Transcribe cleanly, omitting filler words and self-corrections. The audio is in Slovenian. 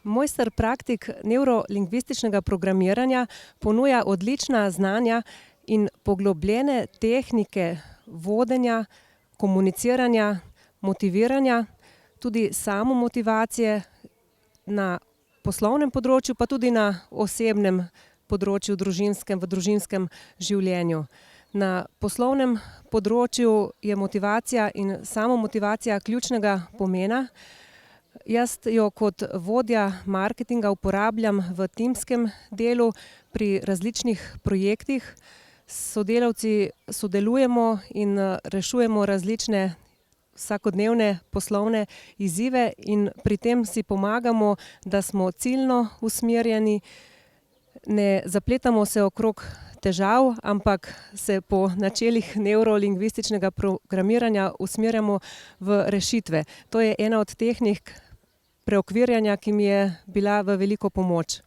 Mojster praktik nevrolingvističnega programiranja ponuja odlična znanja in poglobljene tehnike vodenja, komuniciranja, motiviranja, tudi samomotivacije na poslovnem področju, pa tudi na osebnem področju, v družinskem življenju. Na poslovnem področju je motivacija in samomotivacija ključnega pomena. Jaz jo kot vodja marketinga uporabljam v timskem delu pri različnih projektih. S sodelavci sodelujemo in rešujemo različne vsakodnevne poslovne izzive in pri tem si pomagamo, da smo ciljno usmerjeni, ne zapletamo se okrog težav, ampak se po načelih nevrolingvističnega programiranja usmerjamo v rešitve. To je ena od tehnik preokvirjanja, ki mi je bila v veliko pomoč.